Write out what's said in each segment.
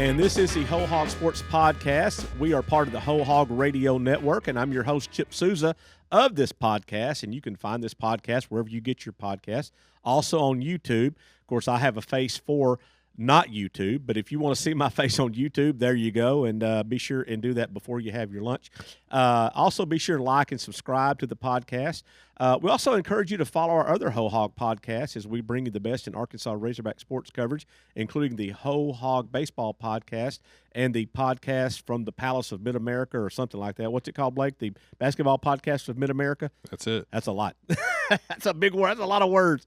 And this is the Hog Sports Podcast. We are part of the Hog Radio Network, and I'm your host, Chip Souza, of this podcast. And you can find this podcast wherever you get your podcast. Also on YouTube. Of course, I have a face for not YouTube, but if you want to see my face on YouTube, there you go, and be sure and do that before you have your lunch. Also, be sure to like and subscribe to the podcast. We also encourage you to follow our other Hog podcasts as we bring you the best in Arkansas Razorback sports coverage, including the Hog Baseball Podcast and the podcast from the Palace of Mid-America or something like that. What's it called, Blake? The Basketball Podcast of Mid-America? That's it. That's a lot. That's a big word. That's a lot of words.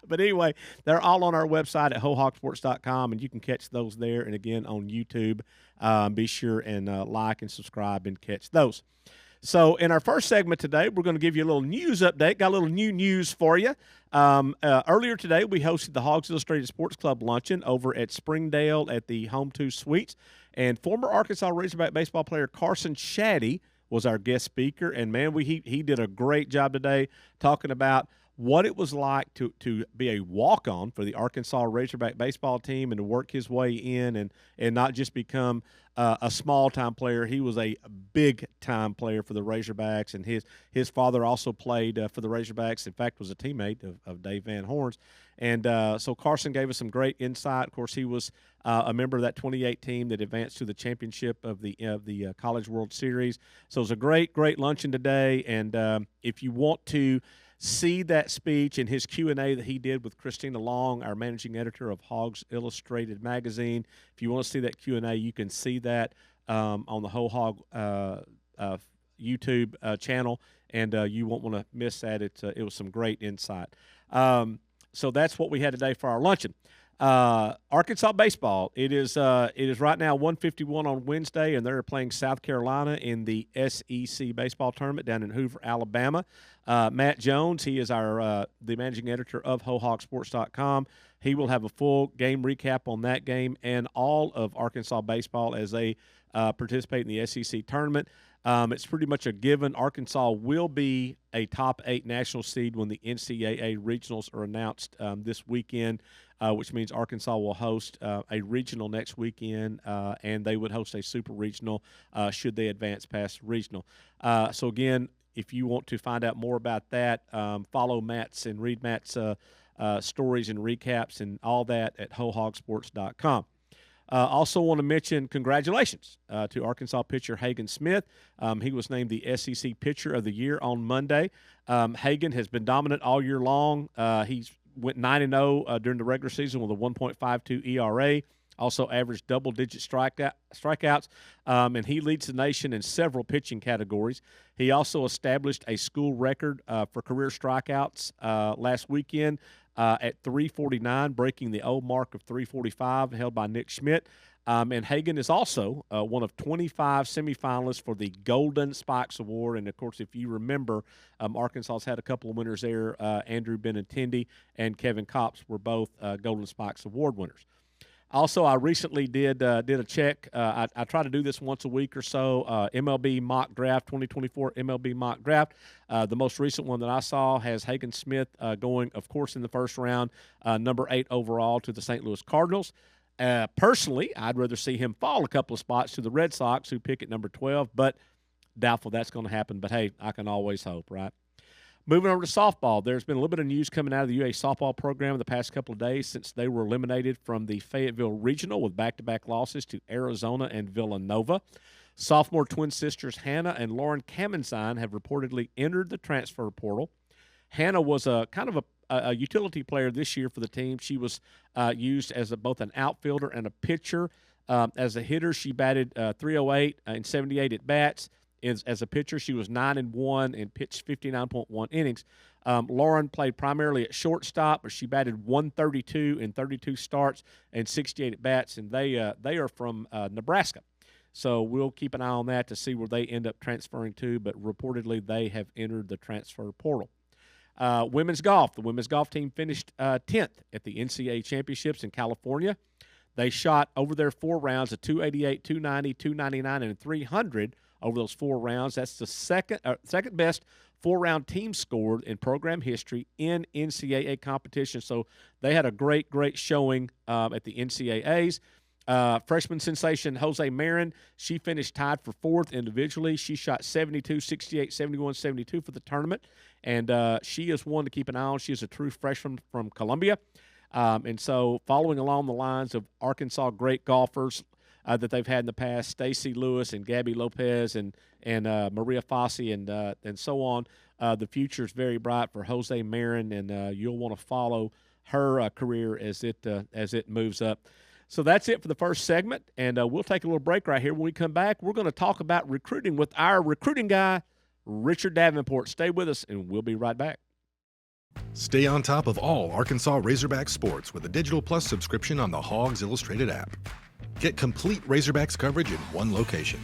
But anyway, they're all on our website at hogsports.com, and you can catch those there. And again, on YouTube, be sure and like and subscribe and catch those. So in our first segment today, we're going to give you a little news update. Got a little new news for you. Earlier today, we hosted the Hogs Illustrated Sports Club Luncheon over at Springdale at the Home 2 Suites. And former Arkansas Razorback baseball player Carson Shaddy was our guest speaker. And, man, he did a great job today talking about what it was like to be a walk-on for the Arkansas Razorback baseball team and to work his way in and not just become a small-time player. He was a big-time player for the Razorbacks, and his father also played for the Razorbacks. In fact, was a teammate of Dave Van Horn's. And so Carson gave us some great insight. Of course, he was a member of that 28 team that advanced to the championship of the College World Series. So it was a great luncheon today, and if you want to see that speech and his Q&A that he did with Christina Long, our managing editor of Hogs Illustrated magazine. If you want to see that Q&A, you can see that on the Whole Hog YouTube channel, and you won't want to miss that. It was some great insight. So that's what we had today for our luncheon. Arkansas baseball. It is right now 1:51 on Wednesday, and they're playing South Carolina in the SEC baseball tournament down in Hoover, Alabama. Matt Jones, he is the managing editor of hogsports.com. He will have a full game recap on that game and all of Arkansas baseball as they participate in the SEC tournament. It's pretty much a given. Arkansas will be a top 8 national seed when the NCAA regionals are announced this weekend, which means Arkansas will host a regional next weekend, and they would host a super regional should they advance past regional. So, again, if you want to find out more about that, follow Matt's and read Matt's stories and recaps and all that at hogsports.com. Also want to mention congratulations to Arkansas pitcher Hagen Smith. He was named the SEC Pitcher of the Year on Monday. Hagen has been dominant all year long. He's went 9-0 during the regular season with a 1.52 ERA. Also averaged double-digit strikeouts, and he leads the nation in several pitching categories. He also established a school record for career strikeouts last weekend at 349, breaking the old mark of 345 held by Nick Schmidt. And Hagen is also one of 25 semifinalists for the Golden Spikes Award. And, of course, if you remember, Arkansas's had a couple of winners there. Andrew Benintendi and Kevin Copps were both Golden Spikes Award winners. Also, I recently did a check. I try to do this once a week or so, MLB Mock Draft, 2024 MLB Mock Draft. The most recent one that I saw has Hagen Smith going, of course, in the first round, number 8 overall to the St. Louis Cardinals. Personally, I'd rather see him fall a couple of spots to the Red Sox, who pick at number 12, but doubtful that's going to happen. But, hey, I can always hope, right? Moving over to softball, there's been a little bit of news coming out of the UA softball program in the past couple of days since they were eliminated from the Fayetteville Regional with back-to-back losses to Arizona and Villanova. Sophomore twin sisters Hannah and Lauren Kamenstein have reportedly entered the transfer portal. Hannah was a kind of a utility player this year for the team. She was used as both an outfielder and a pitcher. As a hitter, she batted .308 in 78 at-bats. As a pitcher, she was 9-1 and pitched 59.1 innings. Lauren played primarily at shortstop, but she batted .132 in 32 starts and 68 at-bats, and they are from Nebraska. So we'll keep an eye on that to see where they end up transferring to, but reportedly they have entered the transfer portal. Women's golf. The women's golf team finished 10th at the NCAA Championships in California. They shot over their 4 rounds of 288, 290, 299, and 300 over those 4 rounds. That's the second best 4-round team scored in program history in NCAA competition. So they had a great showing at the NCAAs. Freshman sensation Jose Marin, she finished tied for fourth individually. She shot 72, 68, 71, 72 for the tournament, and she is one to keep an eye on. She is a true freshman from Columbia. And so following along the lines of Arkansas great golfers that they've had in the past, Stacy Lewis and Gabby Lopez and Maria Fassi and so on, the future is very bright for Jose Marin, and you'll want to follow her career as it moves up. So that's it for the first segment, and we'll take a little break right here. When we come back, we're going to talk about recruiting with our recruiting guy, Richard Davenport. Stay with us, and we'll be right back. Stay on top of all Arkansas Razorback sports with a Digital Plus subscription on the Hogs Illustrated app. Get complete Razorbacks coverage in one location.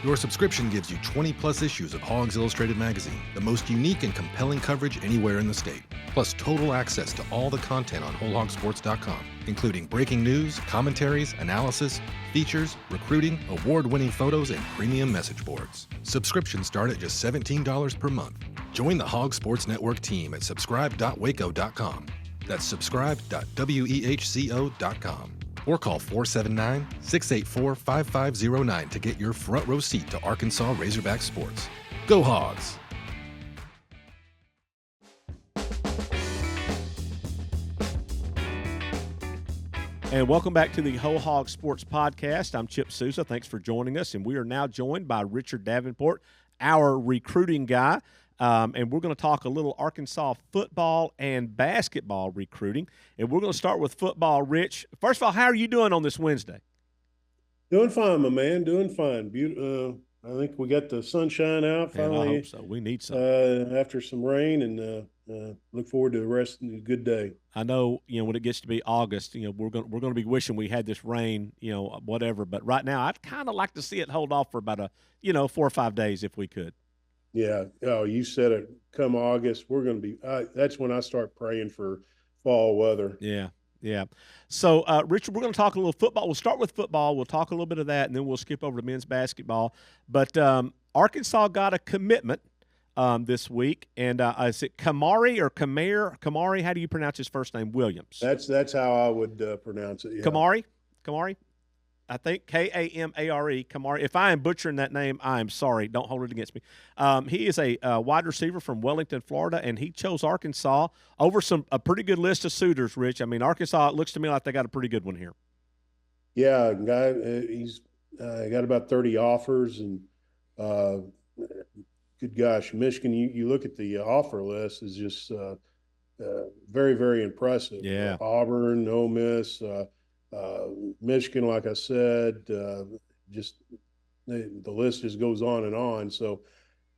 Your subscription gives you 20-plus issues of Hogs Illustrated magazine, the most unique and compelling coverage anywhere in the state, plus total access to all the content on WholeHogSports.com, including breaking news, commentaries, analysis, features, recruiting, award-winning photos, and premium message boards. Subscriptions start at just $17 per month. Join the Hog Sports Network team at subscribe.waco.com. That's subscribe.wehco.com. Or call 479-684-5509 to get your front row seat to Arkansas Razorback sports. Go Hogs! And welcome back to the Hog Sports Podcast. I'm Chip Sousa. Thanks for joining us. And we are now joined by Richard Davenport, our recruiting guy. And we're going to talk a little Arkansas football and basketball recruiting. And we're going to start with football, Rich. First of all, how are you doing on this Wednesday? Doing fine, my man. Doing fine. I think we got the sunshine out finally. And I hope so. We need some. After some rain, and look forward to the rest of the good day. I know, when it gets to be August, we're going to be wishing we had this rain, whatever. But right now, I'd kind of like to see it hold off for about 4 or 5 days if we could. Yeah. Oh, you said it. Come August, we're going to be that's when I start praying for fall weather. Yeah. Yeah. So, Richard, we're going to talk a little football. We'll start with football. We'll talk a little bit of that, and then we'll skip over to men's basketball. But Arkansas got a commitment this week, and is it Kamari or Kamari? How do you pronounce his first name? Williams. That's how I would pronounce it. Yeah. Kamari. I think Kamare, Kamari. If I am butchering that name, I am sorry. Don't hold it against me. He is a wide receiver from Wellington, Florida, and he chose Arkansas over a pretty good list of suitors, Rich. I mean, Arkansas, it looks to me like they got a pretty good one here. Yeah, guy, he's got about 30 offers, and good gosh, Michigan, you look at the offer list, is just very, very impressive. Yeah. Auburn, Ole Miss, Michigan, like I said, just the list just goes on and on. So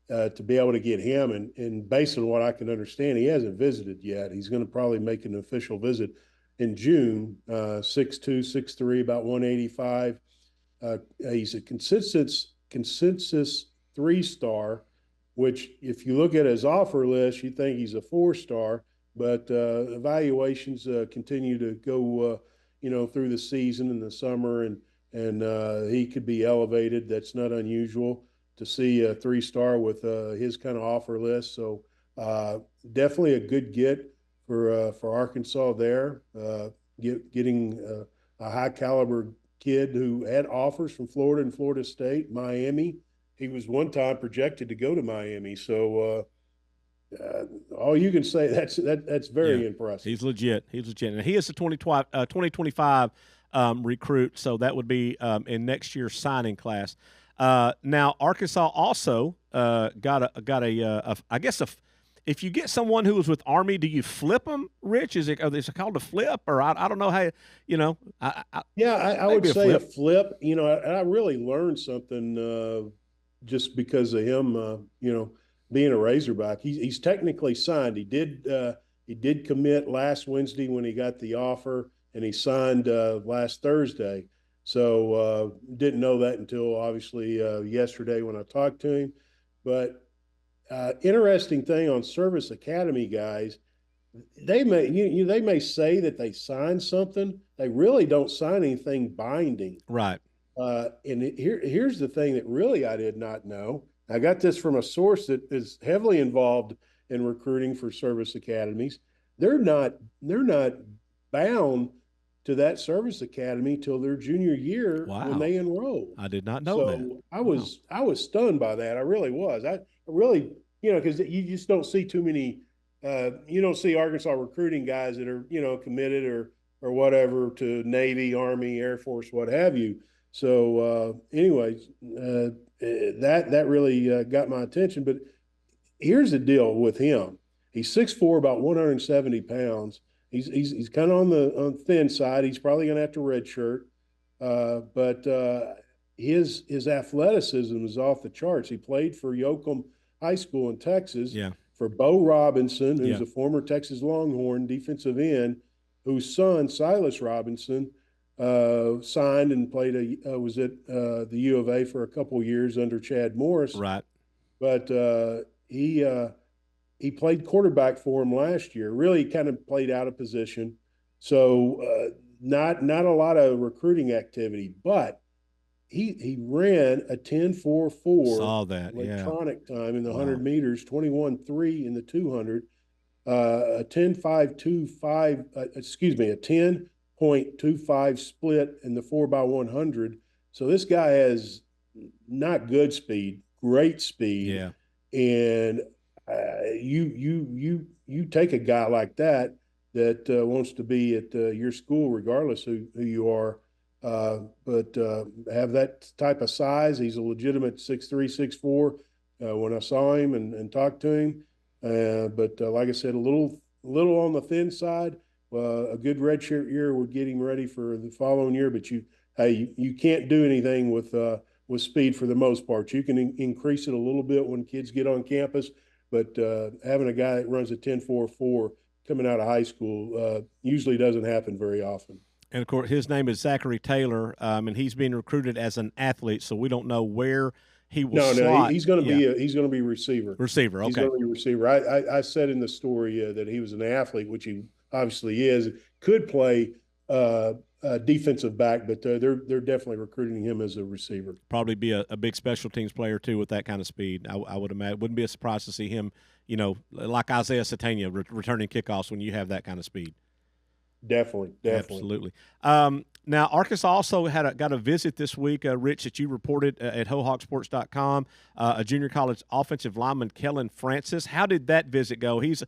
to be able to get him, and based on what I can understand, he hasn't visited yet. He's going to probably make an official visit in June. 6'2", 6'3", about 185. He's a consensus 3-star, which if you look at his offer list, you think he's a 4-star, but evaluations continue to go through the season in the summer, and he could be elevated. That's not unusual to see a 3-star with his kind of offer list. So definitely a good get for Arkansas there, getting a high caliber kid who had offers from Florida and Florida State, Miami. He was one time projected to go to Miami. So all you can say, that's very impressive. He's legit. And he is a 2025 recruit, so that would be in next year's signing class. Now, Arkansas also got a I guess if you get someone who was with Army, do you flip them, Rich? Is it called a flip, or I don't know how I would say a flip. I really learned something just because of him. Being a Razorback, he's technically signed. He did commit last Wednesday when he got the offer, and he signed last Thursday. So didn't know that until obviously yesterday when I talked to him. But interesting thing on Service Academy guys, they may say that they signed something. They really don't sign anything binding. Right. And here's the thing that really I did not know. I got this from a source that is heavily involved in recruiting for service academies. They're not bound to that service academy till their junior year when Wow. they enrolled. I did not know that. So I was stunned by that. I really was. I really, because you just don't see too many. You don't see Arkansas recruiting guys that are committed or whatever to Navy, Army, Air Force, what have you. So anyways, that really got my attention. But here's the deal with him. He's 6'4", about 170 pounds. He's kind of on the thin side. He's probably going to have to redshirt, but his athleticism is off the charts. He played for Yoakum High School in Texas. Yeah. For Bo Robinson, who's a former Texas Longhorn defensive end, whose son Silas Robinson signed and played was at the U of A for a couple of years under Chad Morris. Right. But he played quarterback for him last year. Really kind of played out of position. So not a lot of recruiting activity, but he ran a 10.44 Saw that, electronic time in the 100 meters, 21.3 in the 200, a 10.525, a 10.25 split in the 4x100. So this guy has not good speed, great speed. Yeah. And you take a guy like that wants to be at your school, regardless who you are, but have that type of size. He's a legitimate 6'3", 6'4". When I saw him and talked to him, but like I said, a little on the thin side. A good redshirt year would get him ready for the following year. But you can't do anything with speed for the most part. You can increase it a little bit when kids get on campus, but having a guy that runs a 10.44 coming out of high school usually doesn't happen very often. And of course, his name is Zachary Taylor, and he's being recruited as an athlete, so we don't know where he will slot. No, he's going to be receiver. Receiver, okay. He's going to be receiver. I said in the story that he was an athlete, which he obviously is. Could play defensive back, but they're definitely recruiting him as a receiver. Probably be a big special teams player too with that kind of speed. I would imagine. Wouldn't be a surprise to see him, like Isaiah Satania returning kickoffs when you have that kind of speed. Definitely. Absolutely. Now, Arkansas also got a visit this week, Rich, that you reported at hogsports.com, a junior college offensive lineman, Kellen Francis. How did that visit go? He's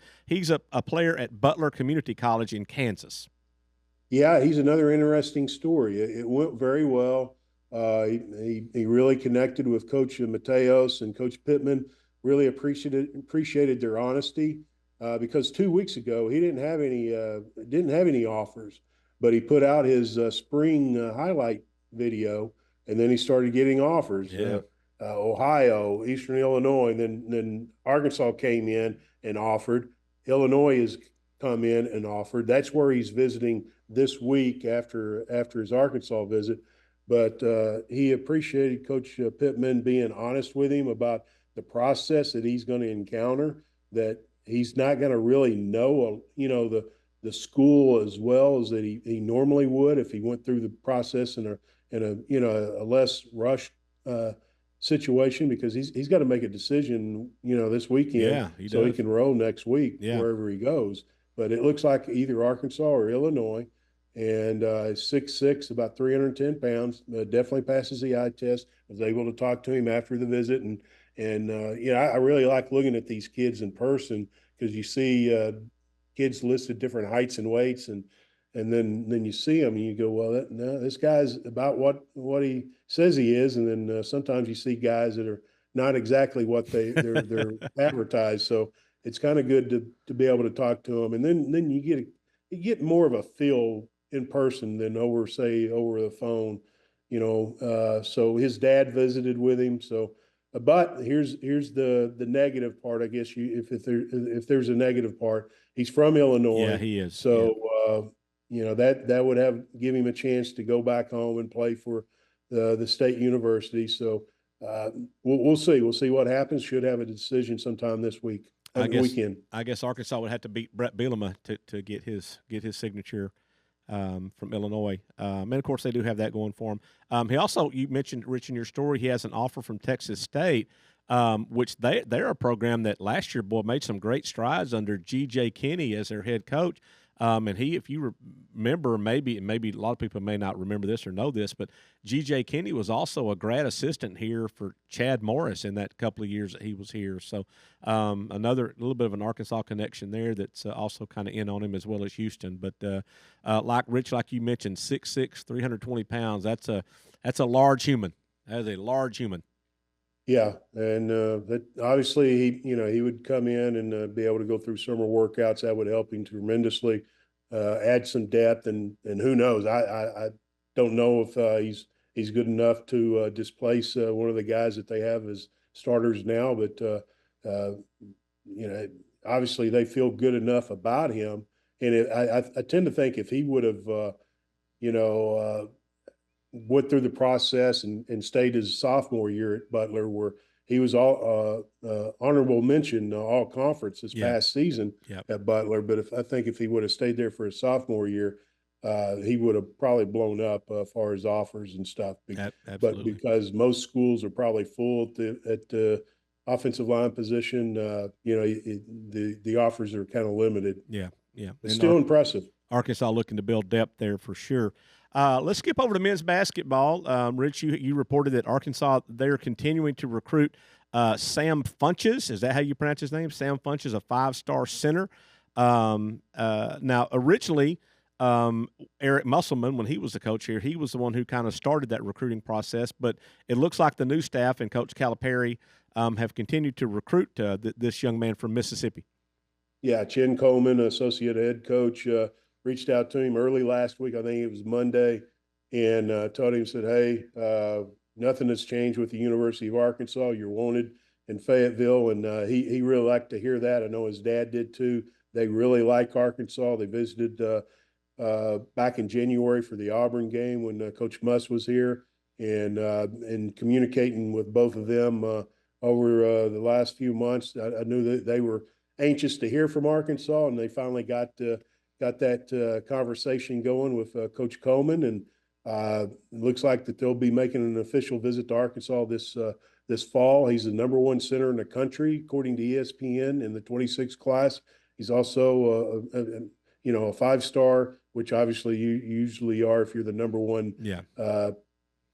a player at Butler Community College in Kansas. Yeah, he's another interesting story. It went very well. He really connected with Coach Mateos and Coach Pittman. Really appreciated their honesty. Because 2 weeks ago he didn't have any offers, but he put out his spring highlight video, and then he started getting offers. Yeah. Ohio, Eastern Illinois, and then Arkansas came in and offered. Illinois has come in and offered. That's where he's visiting this week after his Arkansas visit. But he appreciated Coach Pittman being honest with him about the process that he's going to encounter, that he's not going to really know, the school as well as that he normally would if he went through the process in a less rushed situation, because he's got to make a decision, this weekend, so he can roll next week wherever he goes. But it looks like either Arkansas or Illinois, and 6'6", about 310 pounds, definitely passes the eye test. I was able to talk to him after the visit, and I really like looking at these kids in person, because you see kids listed different heights and weights, and then you see them and you go, well, this guy's about what he says he is, and then sometimes you see guys that are not exactly what they're advertised. So it's kind of good to be able to talk to them, and then you get more of a feel in person than over the phone, So his dad visited with him, so. But here's the negative part, I guess. If there's a negative part, he's from Illinois. Yeah, he is. So that would give him a chance to go back home and play for the state university. So we'll see. We'll see what happens. Should have a decision sometime this week. Weekend. I guess Arkansas would have to beat Brett Bielema to get his signature. From Illinois. And, of course, they do have that going for him. He also, you mentioned, Rich, in your story, he has an offer from Texas State, which they're a program that last year, made some great strides under G.J. Kinney as their head coach. And he, if you remember, maybe a lot of people may not remember this or know this, but G.J. Kinney was also a grad assistant here for Chad Morris in that couple of years that he was here. So another little bit of an Arkansas connection there that's also kind of in on him, as well as Houston. But like Rich, like you mentioned, 6'6", 320 pounds. That's a large human. That is a large human. Yeah, and that obviously he would come in and be able to go through summer workouts. That would help him tremendously, add some depth, and who knows? I don't know if he's good enough to displace one of the guys that they have as starters now. But obviously they feel good enough about him, and I tend to think if he would have went through the process and stayed his sophomore year at Butler, where he was all honorable mention all conference this past season at Butler. But I think if he would have stayed there for his sophomore year, he would have probably blown up as far as offers and stuff. But because most schools are probably full at the offensive line position, the offers are kind of limited. Yeah. It's still impressive. Arkansas looking to build depth there for sure. Let's skip over to men's basketball. Rich, you reported that Arkansas, they're continuing to recruit Sam Funches. Is that how you pronounce his name? Sam Funches, a 5-star center. Now, originally, Eric Musselman, when he was the coach here, he was the one who kind of started that recruiting process. But it looks like the new staff and Coach Calipari have continued to recruit this young man from Mississippi. Yeah, Chin Coleman, associate head coach, reached out to him early last week. I think it was Monday, and told him, said, hey, nothing has changed with the University of Arkansas. You're wanted in Fayetteville, and he really liked to hear that. I know his dad did too. They really like Arkansas. They visited back in January for the Auburn game when Coach Muss was here, and communicating with both of them over the last few months. I knew that they were anxious to hear from Arkansas, and they finally got that conversation going with Coach Coleman, and it looks like that they'll be making an official visit to Arkansas this fall. He's the #1 center in the country, according to ESPN, in the 26 class. He's also a 5-star, which obviously you usually are if you're the #1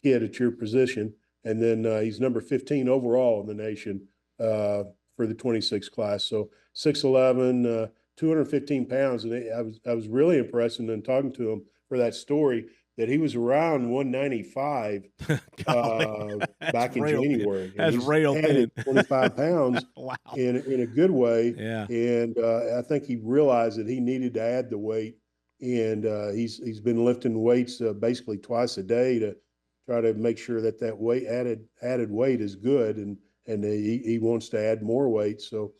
kid at your position. And then he's number 15 overall in the nation for the 26 class. So 6'11", 215 pounds. And I was really impressed in talking to him for that story that he was around 195 back in January. That's rail thin. 25 pounds wow. in a good way. Yeah. And I think he realized that he needed to add the weight. And he's been lifting weights basically twice a day to try to make sure that weight added weight is good. And he wants to add more weight. So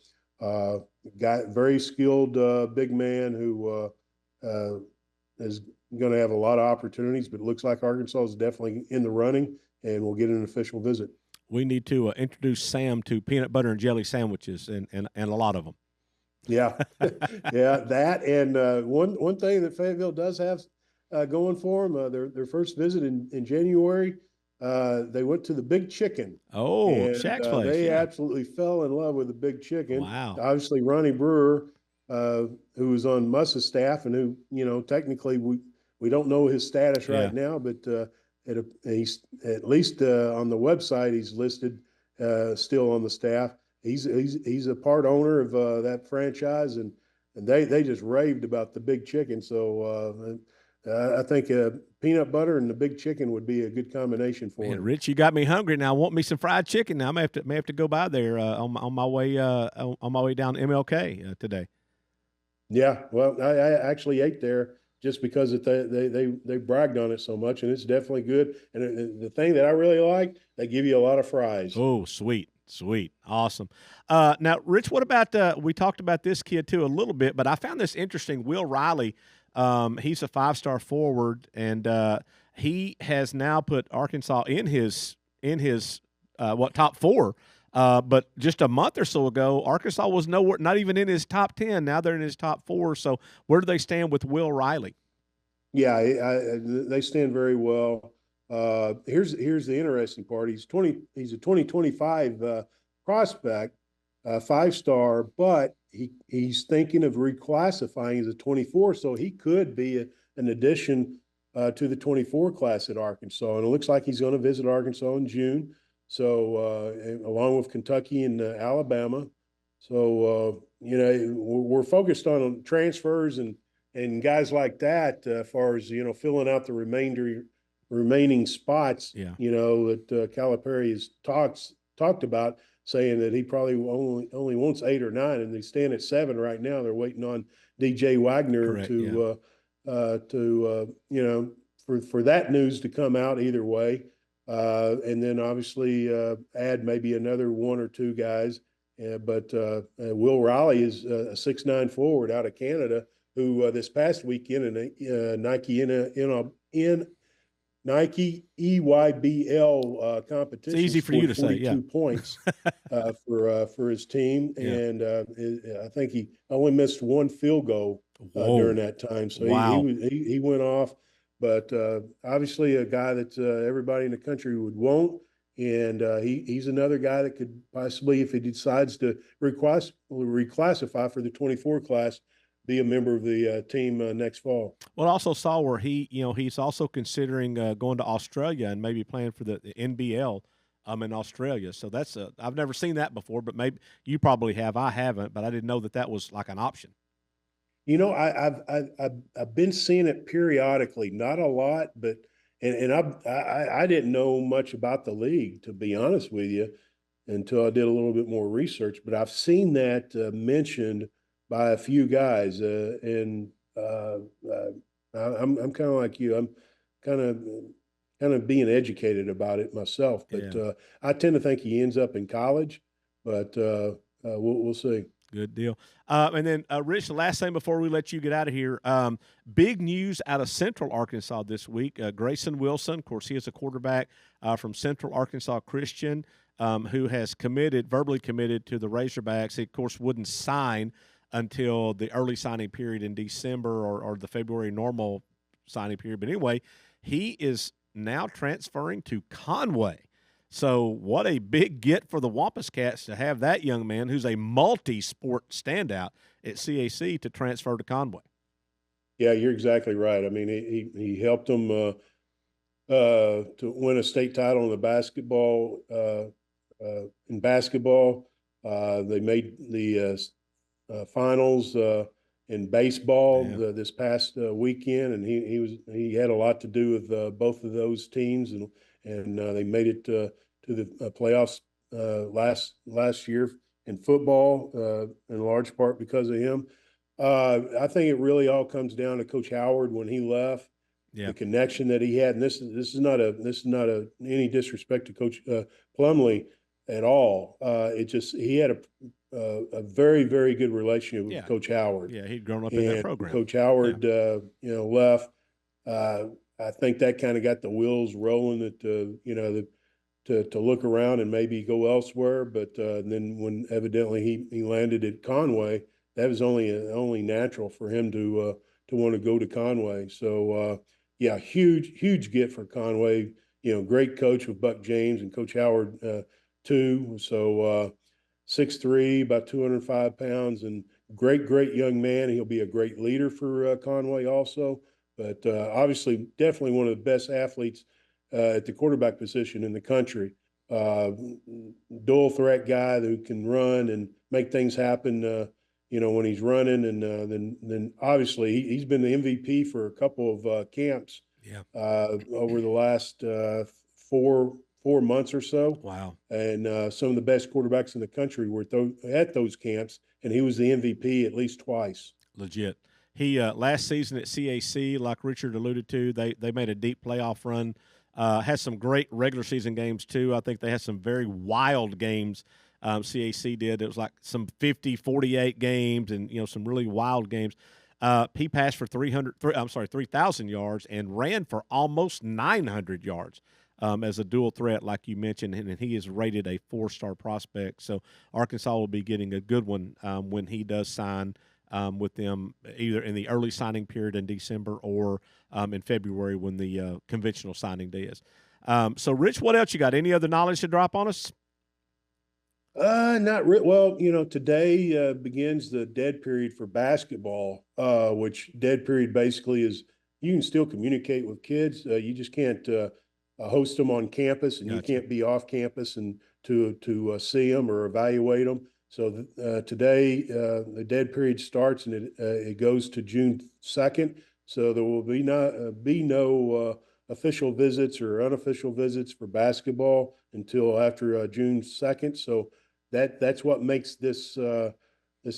very skilled big man who is going to have a lot of opportunities, but it looks like Arkansas is definitely in the running and we'll get an official visit. We need to introduce Sam to peanut butter and jelly sandwiches and a lot of them. Yeah. Yeah. That. And one thing that Fayetteville does have going for them, their first visit in January, they went to the Big Chicken. Oh, Shaq's place. They absolutely fell in love with the Big Chicken. Wow. Obviously, Ronnie Brewer, who was on Muss's staff and who, technically we don't know his status right now, but he's at least on the website he's listed still on the staff. He's a part owner of that franchise, and they just raved about the Big Chicken. So I think peanut butter and the Big Chicken would be a good combination for him. Rich, you got me hungry now. I want me some fried chicken now. I may have to go by there on my way down MLK today. Yeah, well, I actually ate there just because they bragged on it so much, and it's definitely good. And the thing that I really like, they give you a lot of fries. Oh, sweet, awesome. Now, Rich, what about we talked about this kid too a little bit, but I found this interesting. Will Riley. He's a 5-star forward, and he has now put Arkansas in his top 4. But just a month or so ago, Arkansas was nowhere, not even in his top 10. Now they're in his top 4. So where do they stand with Will Riley? Yeah, they stand very well. Here's the interesting part. He's a 2025 prospect, 5-star, but he's thinking of reclassifying as a 24, so he could be an addition to the 24 class at Arkansas. And it looks like he's going to visit Arkansas in June. So along with Kentucky and Alabama. So we're focused on transfers and guys like that as far as filling out the remaining spots. Yeah. That Calipari has talked about, saying that he probably only wants 8 or 9, and they stand at 7 right now. They're waiting on DJ Wagner Correct, for that news to come out either way, and then obviously add maybe another 1 or 2 guys. But Will Riley is a 6'9" forward out of Canada who this past weekend in Nike EYBL competition. It's easy for you to say, 42 points for his team, and I think he only missed 1 field goal during that time. So wow. he went off, but obviously a guy that everybody in the country would want, and he's another guy that could possibly, if he decides to reclassify for the 24 class, be a member of the team next fall. Well, I also saw where he's also considering going to Australia and maybe playing for the NBL in Australia. So that's I've never seen that before, but maybe you probably have. I haven't, but I didn't know that was like an option. I've been seeing it periodically, not a lot, but and I didn't know much about the league, to be honest with you, until I did a little bit more research. But I've seen that mentioned by a few guys, and I'm kind of like you. I'm kind of being educated about it myself. But I tend to think he ends up in college, but we'll see. Good deal. And then, Rich, the last thing before we let you get out of here, big news out of Central Arkansas this week. Grayson Wilson, of course, he is a quarterback from Central Arkansas Christian who has verbally committed to the Razorbacks. He, of course, wouldn't sign until the early signing period in December or the February normal signing period. But anyway, he is now transferring to Conway. So what a big get for the Wampus Cats to have that young man who's a multi-sport standout at CAC to transfer to Conway. Yeah, you're exactly right. I mean, he helped them to win a state title in the basketball. In basketball, they made the finals in baseball this past weekend, and he had a lot to do with both of those teams, and they made it to the playoffs last year in football, in large part because of him. I think it really all comes down to Coach Howard when he left, the connection that he had. And this is not any disrespect to Coach Plumlee at all. He had a very, very good relationship with Coach Howard. Yeah, he'd grown up in that program. Coach Howard, left. I think that kind of got the wheels rolling to look around and maybe go elsewhere. But then when evidently he landed at Conway, that was only natural for him to want to go to Conway. So huge get for Conway. Great coach with Buck James and Coach Howard too. So 6'3", about 205 pounds, and great young man. He'll be a great leader for Conway also. But obviously, definitely one of the best athletes at the quarterback position in the country. Dual threat guy who can run and make things happen, when he's running. And then obviously he's been the MVP for a couple of camps over the last 4 months or so. Wow. And some of the best quarterbacks in the country were at those camps, and he was the MVP at least twice. Legit. He last season at CAC, like Richard alluded to, they made a deep playoff run. Had some great regular season games too. I think they had some very wild games. CAC did. It was like some 50-48 games, and some really wild games. He passed for 3,000 yards and ran for almost 900 yards as a dual threat, like you mentioned, and he is rated a 4-star prospect. So Arkansas will be getting a good one when he does sign with them, either in the early signing period in December or in February when the conventional signing day is. So, Rich, what else you got? Any other knowledge to drop on us? Not really. Well, today begins the dead period for basketball, which dead period basically is you can still communicate with kids. You just can't host them on campus, and you Gotcha. can't be off campus and to see them or evaluate them. So today the dead period starts, and it goes to June 2nd. So there will be no official visits or unofficial visits for basketball until after June 2nd. So that's what makes this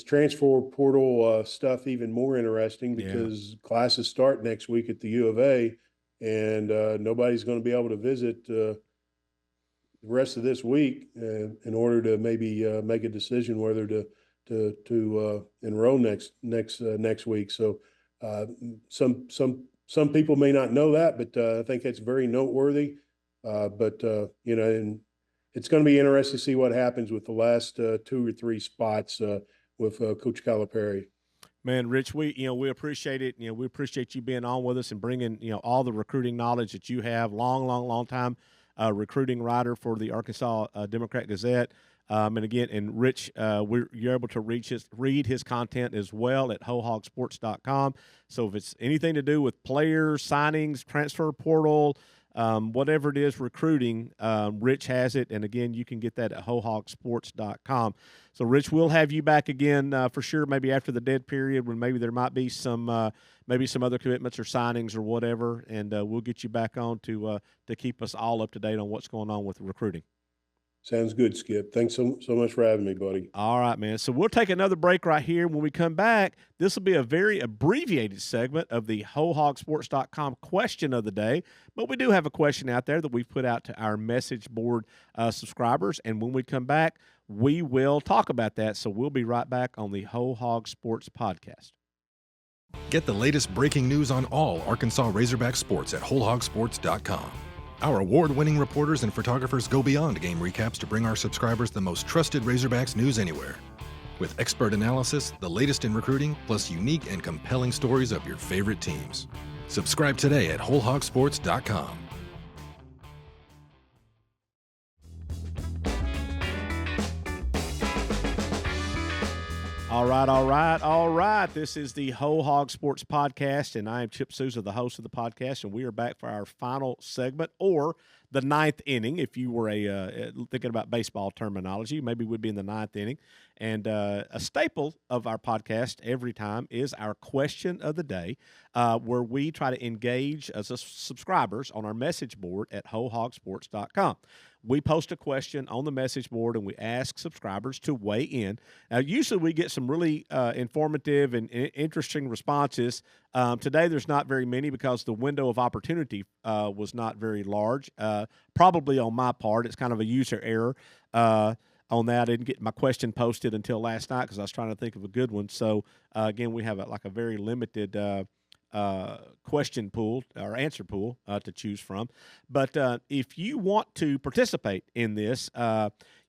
transfer portal stuff even more interesting, Yeah. because classes start next week at the U of A, and nobody's going to be able to visit the rest of this week in order to maybe make a decision whether to enroll next week. So uh, some people may not know that, but I think that's very noteworthy. And it's going to be interesting to see what happens with the last 2 or 3 spots with Coach Calipari. Man, Rich, we appreciate it. We appreciate you being on with us and bringing all the recruiting knowledge that you have. Long time recruiting writer for the Arkansas Democrat Gazette. And again, Rich, you're able to read his content as well at hogsports.com. So if it's anything to do with players, signings, transfer portal, whatever it is recruiting, Rich has it. And again, you can get that at hogsports.com. So, Rich, we'll have you back again for sure, maybe after the dead period when maybe there might be some other commitments or signings or whatever, and we'll get you back on to keep us all up to date on what's going on with recruiting. Sounds good, Skip. Thanks so much for having me, buddy. All right, man. So we'll take another break right here. When we come back, this will be a very abbreviated segment of the hogsports.com question of the day. But we do have a question out there that we've put out to our message board subscribers. And when we come back, we will talk about that. So we'll be right back on the Hog Sports Podcast. Get the latest breaking news on all Arkansas Razorback sports at wholehogsports.com. Our award-winning reporters and photographers go beyond game recaps to bring our subscribers the most trusted Razorbacks news anywhere. With expert analysis, the latest in recruiting, plus unique and compelling stories of your favorite teams. Subscribe today at wholehogsports.com. All right. This is the Hog Sports Podcast, and I am Chip Souza, the host of the podcast, and we are back for our final segment, or the ninth inning, if you were thinking about baseball terminology. Maybe we'd be in the ninth inning. And a staple of our podcast every time is our question of the day, where we try to engage as subscribers on our message board at wholehogsports.com. We post a question on the message board, and we ask subscribers to weigh in. Now, usually we get some really informative and interesting responses. Today, there's not very many because the window of opportunity was not very large. Probably on my part, it's kind of a user error on that. I didn't get my question posted until last night because I was trying to think of a good one. So, again, we have a very limited question pool or answer pool to choose from. But if you want to participate in this,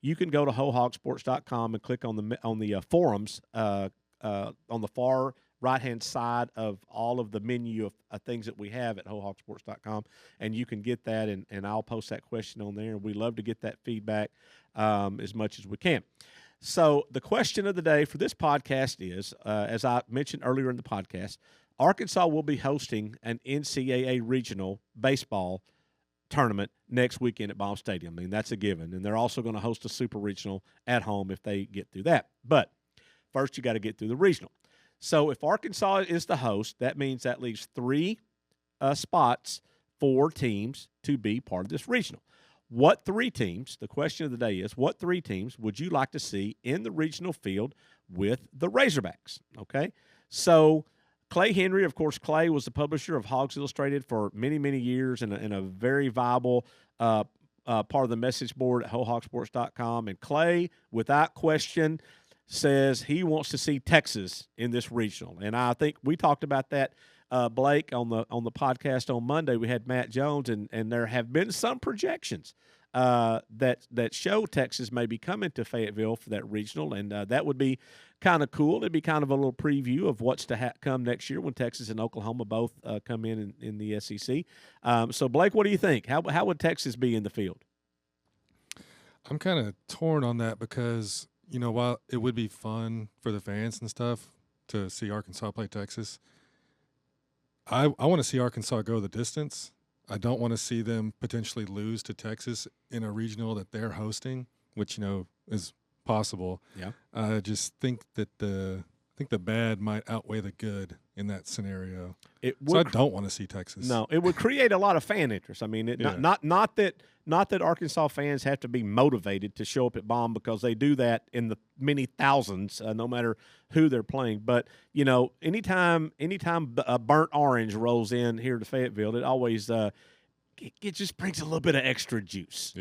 you can go to wholehogsports.com and click on the forums on the far right-hand side of all of the menu of things that we have at wholehogsports.com, and you can get that, and I'll post that question on there. We love to get that feedback as much as we can. So the question of the day for this podcast is, as I mentioned earlier in the podcast, Arkansas will be hosting an NCAA regional baseball tournament next weekend at Baum Stadium. I mean, that's a given. And they're also going to host a super regional at home if they get through that. But first, you got to get through the regional. So if Arkansas is the host, that means that leaves 3 spots for teams to be part of this regional. What 3 teams, the question of the day is, what 3 teams would you like to see in the regional field with the Razorbacks? Okay, so Clay Henry, of course, Clay was the publisher of Hogs Illustrated for many, many years and a very viable part of the message board at wholehogsports.com. And Clay, without question, says he wants to see Texas in this regional. And I think we talked about that, Blake, on the podcast on Monday. We had Matt Jones, and there have been some projections that show Texas may be coming to Fayetteville for that regional, and that would be kind of cool. It'd be kind of a little preview of what's to come next year when Texas and Oklahoma both come in the SEC. So, Blake, what do you think? How would Texas be in the field? I'm kind of torn on that because, while it would be fun for the fans and stuff to see Arkansas play Texas, I want to see Arkansas go the distance. I don't want to see them potentially lose to Texas in a regional that they're hosting, which, is possible. Yeah. I just think that the bad might outweigh the good in that scenario. So I don't want to see Texas. No, it would create a lot of fan interest. I mean, not that Arkansas fans have to be motivated to show up at Baum, because they do that in the many thousands, no matter who they're playing. But anytime a burnt orange rolls in here to Fayetteville, it always it just brings a little bit of extra juice.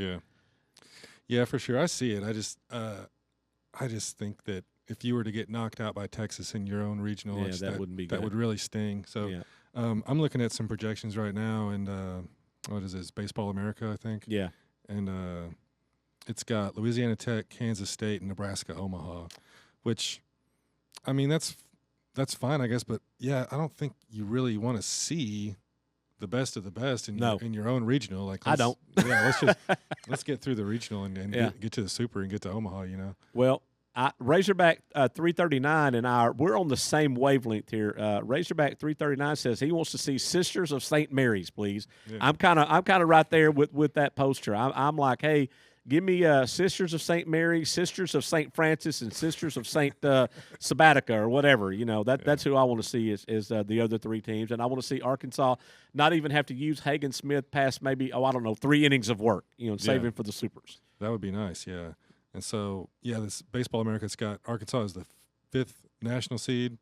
Yeah, for sure. I see it. I just think that if you were to get knocked out by Texas in your own regional, that wouldn't be good. That would really sting. So I'm looking at some projections right now, and what is this? Baseball America, I think. Yeah. And it's got Louisiana Tech, Kansas State, and Nebraska Omaha, which, I mean, that's fine, I guess. But, yeah, I don't think you really want to see the best of the best in your own regional. Like, I don't. Yeah, let's get through the regional and get to the Super and get to Omaha, Well, Razorback 339 and we're on the same wavelength here. Razorback 339 says he wants to see Sisters of St. Mary's, please. Yeah. I'm kind of right there with that poster. I'm like, hey, give me Sisters of St. Mary, Sisters of St. Francis, and Sisters of St. Sabbatica or whatever. That's who I want to see is the other three teams. And I want to see Arkansas not even have to use Hagen Smith past maybe, 3 innings of work, save him for the Supers. That would be nice, yeah. And so, this Baseball America's got Arkansas as the 5th national seed.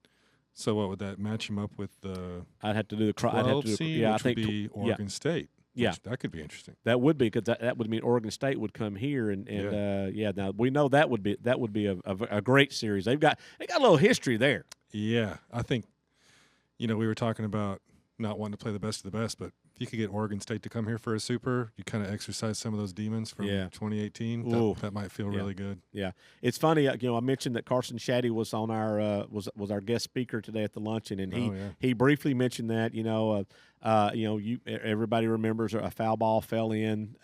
So what would that match him up with the I'd have to do the 12 seed, which I think would be Oregon State. Yeah, that could be interesting. That would be, because that would mean Oregon State would come here, and now we know that would be a great series. They got a little history there. Yeah, I think we were talking about not wanting to play the best of the best, but if you could get Oregon State to come here for a Super, you kind of exercise some of those demons from 2018. That might feel really good. Yeah, it's funny. I mentioned that Carson Shaddy was on our was our guest speaker today at the luncheon, and he briefly mentioned that everybody remembers a foul ball fell in.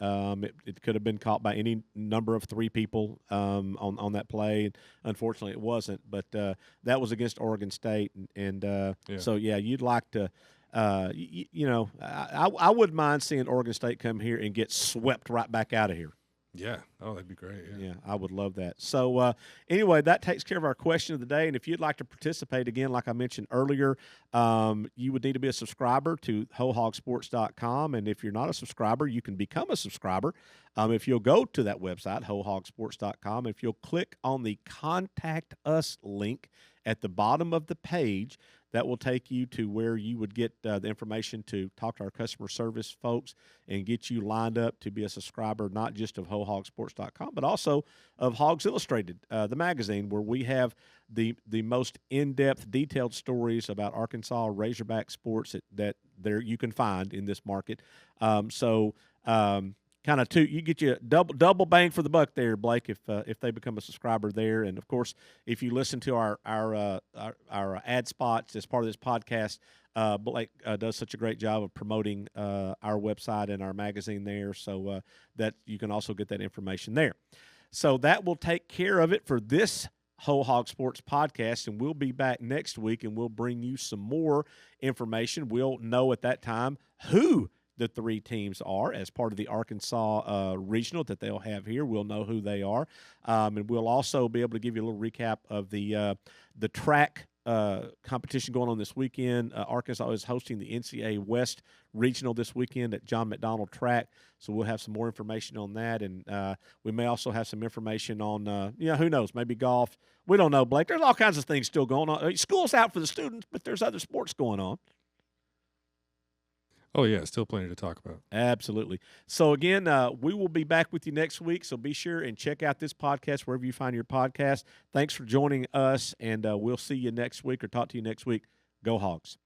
It could have been caught by any number of 3 people on that play. Unfortunately, it wasn't. But that was against Oregon State, so you'd like to. I wouldn't mind seeing Oregon State come here and get swept right back out of here. Yeah. Oh, that'd be great. Yeah, I would love that. So, anyway, that takes care of our question of the day. And if you'd like to participate, again, like I mentioned earlier, you would need to be a subscriber to hohogsports.com. And if you're not a subscriber, you can become a subscriber. If you'll go to that website, hohogsports.com, if you'll click on the Contact Us link at the bottom of the page, that will take you to where you would get the information to talk to our customer service folks and get you lined up to be a subscriber, not just of hohogsports.com, but also of Hogs Illustrated, the magazine, where we have the most in-depth, detailed stories about Arkansas Razorback sports that there you can find in this market. Kind of you get you double bang for the buck there, Blake, if they become a subscriber there. And of course, if you listen to our ad spots as part of this podcast, Blake does such a great job of promoting our website and our magazine there, so that you can also get that information there. So that will take care of it for this Hog Sports Podcast, and we'll be back next week, and we'll bring you some more information. We'll know at that time who the 3 teams are as part of the Arkansas regional that they'll have here. We'll know who they are, and we'll also be able to give you a little recap of the track competition going on this weekend. Arkansas is hosting the NCAA West Regional this weekend at John McDonald Track, so we'll have some more information on that, and we may also have some information on, who knows, maybe golf. We don't know, Blake. There's all kinds of things still going on. School's out for the students, but there's other sports going on. Oh, yeah, still plenty to talk about. Absolutely. So, again, we will be back with you next week, so be sure and check out this podcast wherever you find your podcast. Thanks for joining us, and we'll see you next week or talk to you next week. Go Hogs.